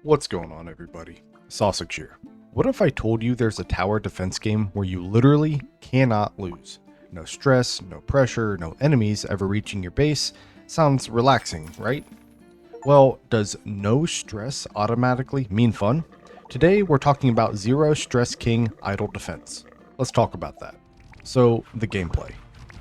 What's going on, everybody? Sausage here. What if I told you there's a tower defense game where you literally cannot lose? No stress, no pressure, no enemies ever reaching your base. Sounds relaxing, right? Well, does no stress automatically mean fun? Today we're talking about Zero Stress King Idle Defense. Let's talk about that. So, the gameplay.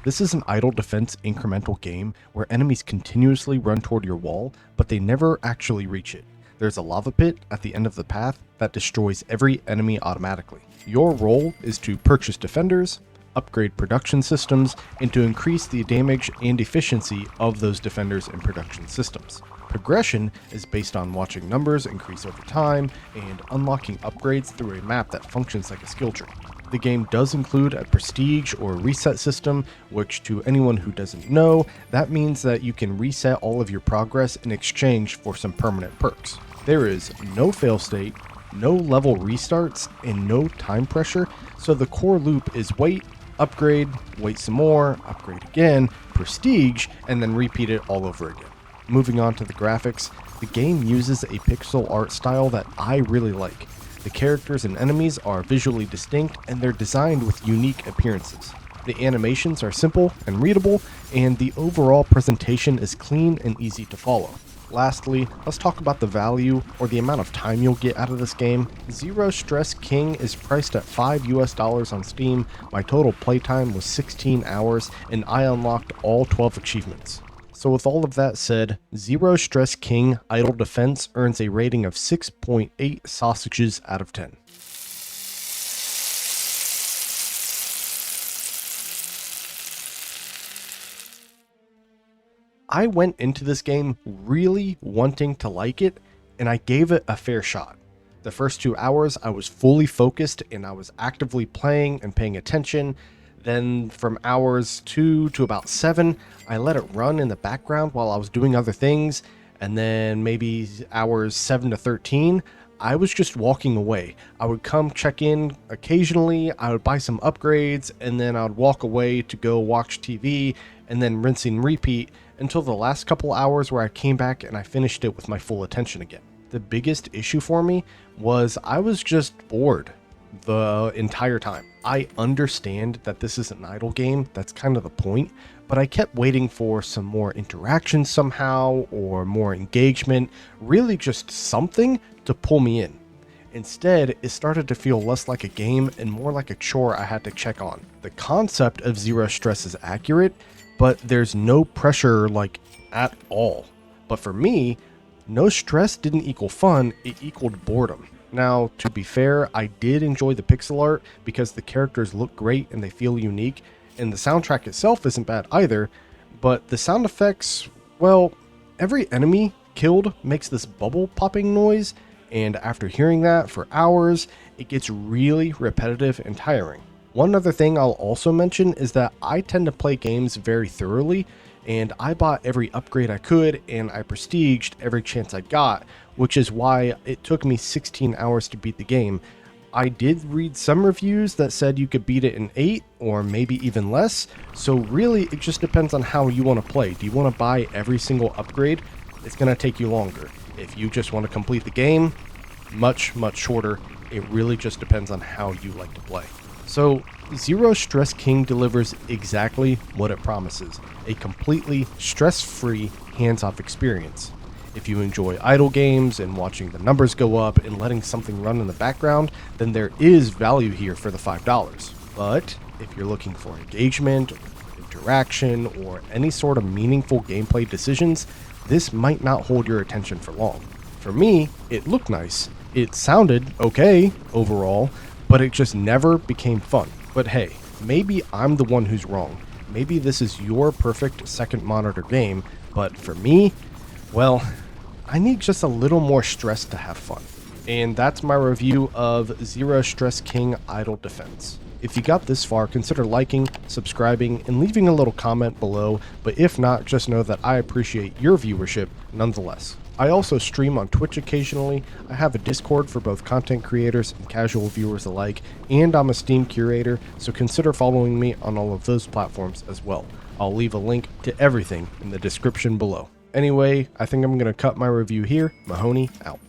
This is an idle defense incremental game where enemies continuously run toward your wall, but they never actually reach it. There's a lava pit at the end of the path that destroys every enemy automatically. Your role is to purchase defenders, upgrade production systems, and to increase the damage and efficiency of those defenders and production systems. Progression is based on watching numbers increase over time and unlocking upgrades through a map that functions like a skill tree. The game does include a prestige or reset system, which to anyone who doesn't know, that means that you can reset all of your progress in exchange for some permanent perks. There is no fail state, no level restarts, and no time pressure, so the core loop is wait, upgrade, wait some more, upgrade again, prestige, and then repeat it all over again. Moving on to the graphics, the game uses a pixel art style that I really like. The characters and enemies are visually distinct and they're designed with unique appearances. The animations are simple and readable, and the overall presentation is clean and easy to follow. Lastly, let's talk about the value or the amount of time you'll get out of this game. Zero Stress King is priced at $5 on Steam. My total playtime was 16 hours and I unlocked all 12 achievements. So with all of that said, Zero Stress King Idle Defense earns a rating of 6.8 sausages out of 10. I went into this game really wanting to like it, and I gave it a fair shot. The first 2 hours I was fully focused and I was actively playing and paying attention. Then from hours 2 to about 7, I let it run in the background while I was doing other things. And then maybe hours 7 to 13, I was just walking away. I would come check in occasionally, I would buy some upgrades, and then I would walk away to go watch TV, and then rinse and repeat until the last couple hours where I came back and I finished it with my full attention again. The biggest issue for me was I was just bored the entire time. I understand that this is an idle game, that's kind of the point, but I kept waiting for some more interaction somehow or more engagement, really just something to pull me in. Instead, it started to feel less like a game and more like a chore I had to check on. The concept of zero stress is accurate, but there's no pressure at all. But for me, no stress didn't equal fun, it equaled boredom. Now, to be fair, I did enjoy the pixel art because the characters look great and they feel unique, and the soundtrack itself isn't bad either, but the sound effects, well, every enemy killed makes this bubble popping noise, and after hearing that for hours, it gets really repetitive and tiring. One other thing I'll also mention is that I tend to play games very thoroughly, and I bought every upgrade I could and I prestiged every chance I got, which is why it took me 16 hours to beat the game. I did read some reviews that said you could beat it in 8 or maybe even less, so really it just depends on how you want to play. Do you want to buy every single upgrade? It's going to take you longer. If you just want to complete the game, much shorter. It really just depends on how you like to play. So, Zero Stress King delivers exactly what it promises, a completely stress-free, hands-off experience. If you enjoy idle games and watching the numbers go up and letting something run in the background, then there is value here for the $5. But if you're looking for engagement, interaction, or any sort of meaningful gameplay decisions, this might not hold your attention for long. For me, it looked nice, it sounded okay overall, but it just never became fun. But hey, maybe I'm the one who's wrong. Maybe this is your perfect second monitor game, but for me, well, I need just a little more stress to have fun. And that's my review of Zero Stress King Idle Defense. If you got this far, consider liking, subscribing, and leaving a little comment below, but if not, just know that I appreciate your viewership nonetheless. I also stream on Twitch occasionally, I have a Discord for both content creators and casual viewers alike, and I'm a Steam curator, so consider following me on all of those platforms as well. I'll leave a link to everything in the description below. Anyway, I think I'm going to cut my review here. Mahoney out.